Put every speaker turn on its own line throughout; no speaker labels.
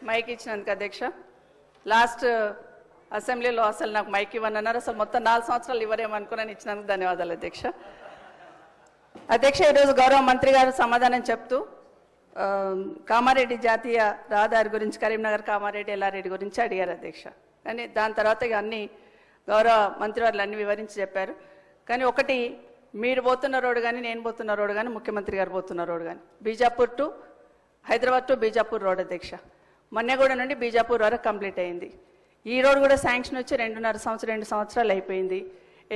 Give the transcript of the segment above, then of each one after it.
Mic ఇచ్చినందుకు అధ్యక్ష. Last అసెంబ్లీలో అసలు నాకు మైక్ ఇవ్వనన్నారు. అసలు మొత్తం 4 సంవత్సరాలు ఇవ్వరేమనుకున్నాను. ఇచ్చినందుకు ధన్యవాదాలు అధ్యక్ష. అధ్యక్ష, ఈరోజు గౌరవ మంత్రి గారు సమాధానం చెప్తూ కామారెడ్డి జాతీయ రహదారి గురించి, కరీంనగర్ కామారెడ్డి ఎల్లారెడ్డి గురించి అడిగారు అధ్యక్ష. కానీ దాని తర్వాత ఇక అన్ని గౌరవ మంత్రివర్యులు అన్ని వివరించి చెప్పారు. కానీ ఒకటి, మీరు పోతున్న రోడ్డు కానీ, నేను పోతున్న రోడ్డు కానీ, ముఖ్యమంత్రి గారు పోతున్న రోడ్డు కానీ, Bijapur to Hyderabad to Bijapur road అధ్యక్ష. మన్నెగూడ నుండి బీజాపూర్ వరకు కంప్లీట్ అయింది. ఈ రోడ్ కూడా శాంక్షన్ వచ్చి 2 సంవత్సరాలు అయిపోయింది.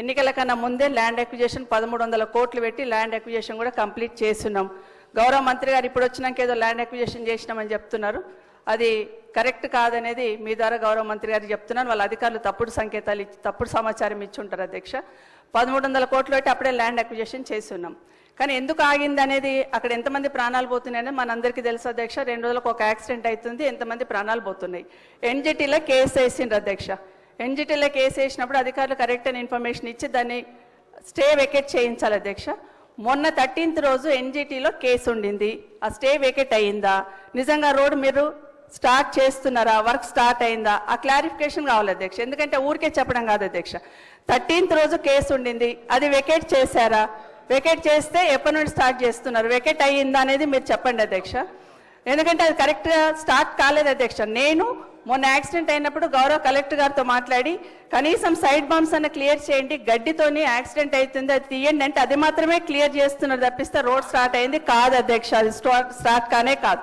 ఎన్నికల కన్నా ముందే ల్యాండ్ అక్విజిషన్ 1300 కోట్లు పెట్టి ల్యాండ్ అక్విజిషన్ కూడా కంప్లీట్ చేస్తున్నాం. గౌరవ మంత్రి గారు ఇప్పుడు వచ్చినాక ఏదో ల్యాండ్ అక్విజిషన్ చేసినామని చెప్తున్నారు. అది కరెక్ట్ కాదనేది మీ ద్వారా గౌరవ మంత్రి గారు చెప్తున్నారు. వాళ్ళ అధికారులు తప్పుడు సంకేతాలు ఇచ్చి తప్పుడు సమాచారం ఇచ్చి ఉంటారు అధ్యక్ష. 1300 కోట్లు పెట్టి అప్పుడే ల్యాండ్ అక్విజిషన్ చేస్తున్నాం. కానీ ఎందుకు ఆగింది అనేది, అక్కడ ఎంతమంది ప్రాణాలు పోతున్నాయని మనందరికీ తెలుసు అధ్యక్ష. 2 రోజులకు ఒక యాక్సిడెంట్ అవుతుంది, ఎంతమంది ప్రాణాలు పోతున్నాయి. ఎన్జిటీలో కేసు వేసిండ్రు అధ్యక్ష. ఎన్జిటీలో కేసు వేసినప్పుడు అధికారులు కరెక్ట్ అయిన ఇన్ఫర్మేషన్ ఇచ్చి దాన్ని స్టే వెకేట్ చేయించాలి అధ్యక్ష. మొన్న 13th రోజు ఎన్జిటీలో కేసు ఉండింది. ఆ స్టే వెకేట్ అయ్యిందా, నిజంగా రోడ్డు మీరు స్టార్ట్ చేస్తున్నారా, వర్క్ స్టార్ట్ అయిందా, ఆ క్లారిఫికేషన్ కావాలి అధ్యక్ష. ఎందుకంటే ఊరికే చెప్పడం కాదు అధ్యక్ష. 13th రోజు కేసు ఉండింది, అది వెకేట్ చేశారా, వెకేట్ చేస్తే ఎప్పటి నుండి స్టార్ట్ చేస్తున్నారు, వెకేట్ అయ్యిందా అనేది మీరు చెప్పండి అధ్యక్ష. ఎందుకంటే అది కరెక్ట్గా స్టార్ట్ కాలేదు అధ్యక్ష. నేను మొన్న యాక్సిడెంట్ అయినప్పుడు గౌరవ కలెక్టర్ గారితో మాట్లాడి కనీసం సైడ్ బాంబ్స్ అన్న క్లియర్ చేయండి, గడ్డితోని యాక్సిడెంట్ అవుతుంది అది తీయండి అంటే అది మాత్రమే క్లియర్ చేస్తున్నారు తప్పిస్తే రోడ్ స్టార్ట్ అయింది కాదు అధ్యక్ష. అది స్టార్ట్ కానే కాదు.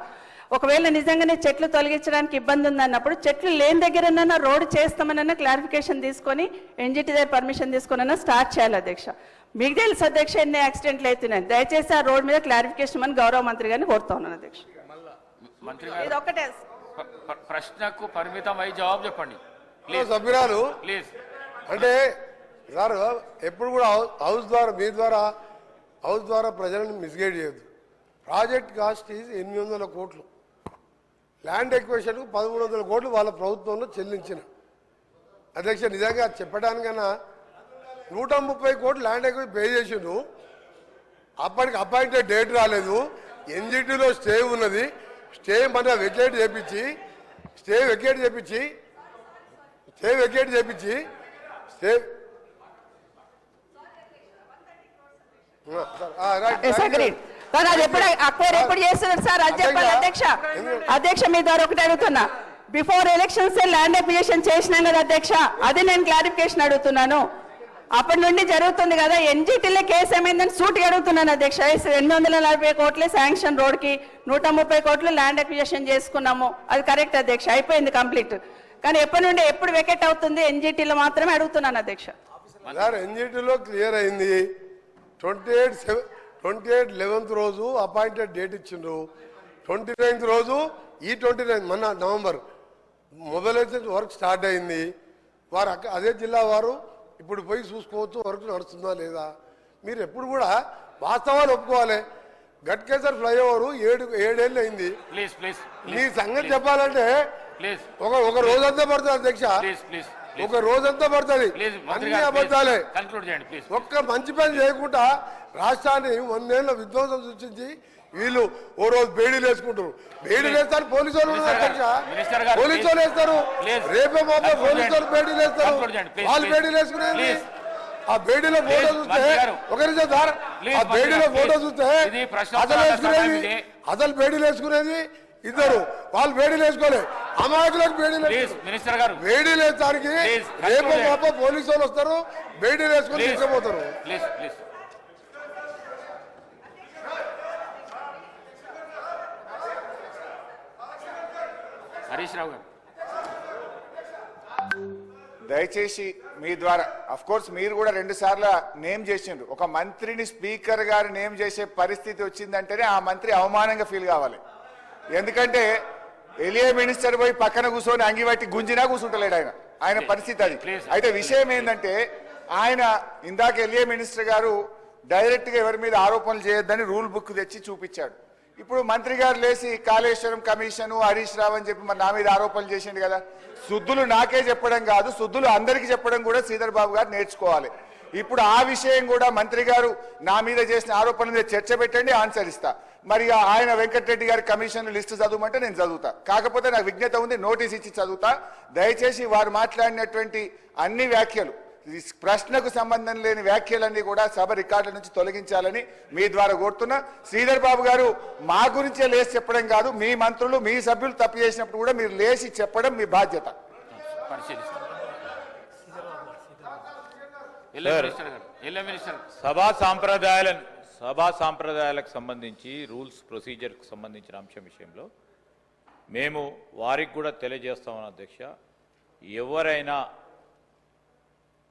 ఒకవేళ నిజంగానే చెట్లు తొలగించడానికి ఇబ్బంది ఉందన్నప్పుడు చెట్లు లేని దగ్గరన్నా రోడ్డు చేస్తామనన్నా క్లారిఫికేషన్ తీసుకొని ఎన్జిటి దగ్గర పర్మిషన్ తీసుకున్నా స్టార్ట్ చేయాలి అధ్యక్ష. మీకు తెలుసు అధ్యక్ష ఎన్ని యాక్సిడెంట్లు అవుతున్నాయి. దయచేసి ఆ రోడ్ మీద క్లారిఫికేషన్ అని గౌరవ మంత్రి గారిని కోరుతా ఉన్నాను అధ్యక్ష. ఇది ఒక్కటే
ప్రశ్నకు పరిమితమై జవాబు చెప్పండి
సభ్యురాలు
ప్లీజ్.
అంటే సార్ ఎప్పుడు కూడా హౌస్ ద్వారా మీ ద్వారా హౌస్ ద్వారా ప్రజలను మిస్గైడ్ చేయొద్దు. ప్రాజెక్ట్ కాస్ట్ ఈజ్ 800 కోట్లు, ల్యాండ్ ఎక్విజిషన్కు 1300 కోట్లు వాళ్ళ ప్రభుత్వంలో చెల్లించిన అధ్యక్ష. నిజంగా చెప్పడానికన్నా 130 కోట్లు ల్యాండ్ ఎక్విజిషన్ పే చేసిండు. అప్పటికి అపాయింటెడ్ డేట్ రాలేదు. ఎన్జిటీలో స్టే ఉన్నది. స్టే మన వెకేట్ చేపించి స్టే
ఎప్పుడు చేస్తున్నారు సార్ అది చెప్పాలి అధ్యక్ష. అధ్యక్ష మీ ద్వారా ఒకటి అడుగుతున్నా, బిఫోర్ ఎలక్షన్స్ ల్యాండ్ అక్విజిషన్ చేసినాం కదా అధ్యక్ష, అది నేను క్లారిఫికేషన్ అడుగుతున్నాను. అప్పటి నుండి జరుగుతుంది కదా, ఎన్జిటీలో కేసు ఏమైందని సూటిగా అడుగుతున్నాను అధ్యక్ష. 840 కోట్లే శాంక్షన్ రోడ్కి, 130 కోట్లు ల్యాండ్ అక్విజిషన్ చేసుకున్నాము, అది కరెక్ట్ అధ్యక్ష, అయిపోయింది కంప్లీట్. కానీ ఎప్పటి నుండి ఎప్పుడు వెకేట్ అవుతుంది ఎన్జిటీలో మాత్రమే అడుగుతున్నాను అధ్యక్ష.
ఎన్జిటీలో క్లియర్ అయింది. 28/11 రోజు అపాయింటెడ్ డేట్ ఇచ్చిండ్రు. 29th రోజు ఈ 29 మొన్న నవంబర్ మొబైలైజేషన్ వర్క్ స్టార్ట్ అయింది. వారు అదే జిల్లా వారు ఇప్పుడు పోయి చూసుకోవచ్చు వర్క్ నడుస్తుందా లేదా. మీరు ఎప్పుడు కూడా వాస్తవాలు ఒప్పుకోవాలి. గట్కేసర్ ఫ్లైఓవర్ 7 ఏళ్ళు అయింది. మీ సంగతి చెప్పాలంటే ఒక రోజంతా పడుతుంది అధ్యక్ష, ఒక రోజంతా పడుతుంది. అన్ని అబద్ధాలే. ఒక్క మంచి పని చేయకుండా రాష్ట్రాన్ని 100 ఏళ్ళ విధ్వంసం సృష్టించి వీళ్ళు ఓ రోజు బేడీలు వేసుకుంటారు. బేడీలు వేస్తారు పోలీసు వాళ్ళు అధ్యక్ష, పోలీసు వాళ్ళు వేస్తారు. రేపే మాపే పోలీసు వాళ్ళు బేడీలు వేస్తారు. వాళ్ళు బేడీలు వేసుకునేది ఆ బేడీలో ఫోటో చూస్తే ఒకరి ఆ బేడీలో ఫోటో చూస్తే అసలు బేడీలు వేసుకునేది ఇద్దరు, వాళ్ళు బేడీలు వేసుకోలేదు. అమాయకులకు బేడీలు బేడీలు వేస్తానికి రేపు మాప పోలీసు వాళ్ళు వస్తారు, బేడీలు వేసుకొని తీసుకుపోతారు.
హరీష్ రావు గారు
దయచేసి మీ ద్వారా, అఫ్ కోర్స్ మీరు కూడా 2 సార్లు నేమ్ చేసిండ్రు. ఒక మంత్రిని స్పీకర్ గారు నేమ్ చేసే పరిస్థితి వచ్చిందంటేనే ఆ మంత్రి అవమానంగా ఫీల్ కావాలి. ఎందుకంటే ఎలియా మినిస్టర్ పోయి పక్కన కూర్చొని అంగిబట్టి గుంజినా కూర్చుంటలేడు ఆయన పరిస్థితి అది. అయితే విషయం ఏంటంటే ఆయన ఇందాక ఎలియా మినిస్టర్ గారు డైరెక్ట్ గా ఎవరి మీద ఆరోపణలు చేయొద్దని రూల్ బుక్ తెచ్చి చూపించాడు. ఇప్పుడు మంత్రి గారు లేచి కాళేశ్వరం కమిషన్ హరీష్ రావు అని చెప్పి మరి నా మీద ఆరోపణలు చేసిండు కదా. శుద్ధులు నాకే చెప్పడం కాదు, శుద్ధులు అందరికీ చెప్పడం కూడా శ్రీధర్ బాబు గారు నేర్చుకోవాలి. ఇప్పుడు ఆ విషయం కూడా మంత్రి గారు నా మీద చేసిన ఆరోపణల మీద చర్చ పెట్టండి, ఆన్సర్ ఇస్తా. మరి ఆయన వెంకటరెడ్డి గారి కమిషన్ లిస్టు చదవమంటే నేను చదువుతా. కాకపోతే నాకు విజ్ఞత ఉంది, నోటీస్ ఇచ్చి చదువుతా. దయచేసి వారు మాట్లాడినటువంటి అన్ని వ్యాఖ్యలు, ఈ ప్రశ్నకు సంబంధం లేని వ్యాఖ్యలన్నీ కూడా సభ రికార్డుల నుంచి తొలగించాలని మీ ద్వారా కోరుతున్నా. శ్రీధర్ బాబు గారు మా గురించే లేచి చెప్పడం కాదు, మీ మంత్రులు మీ సభ్యులు తప్పు చేసినప్పుడు కూడా మీరు లేచి చెప్పడం మీ బాధ్యత.
పరిశీలిస్తాం.
సభా సాంప్రదాయాలకు సంబంధించి రూల్స్ ప్రొసీజర్కు సంబంధించిన అంశం విషయంలో మేము వారికి కూడా తెలియజేస్తామని అధ్యక్ష, ఎవరైనా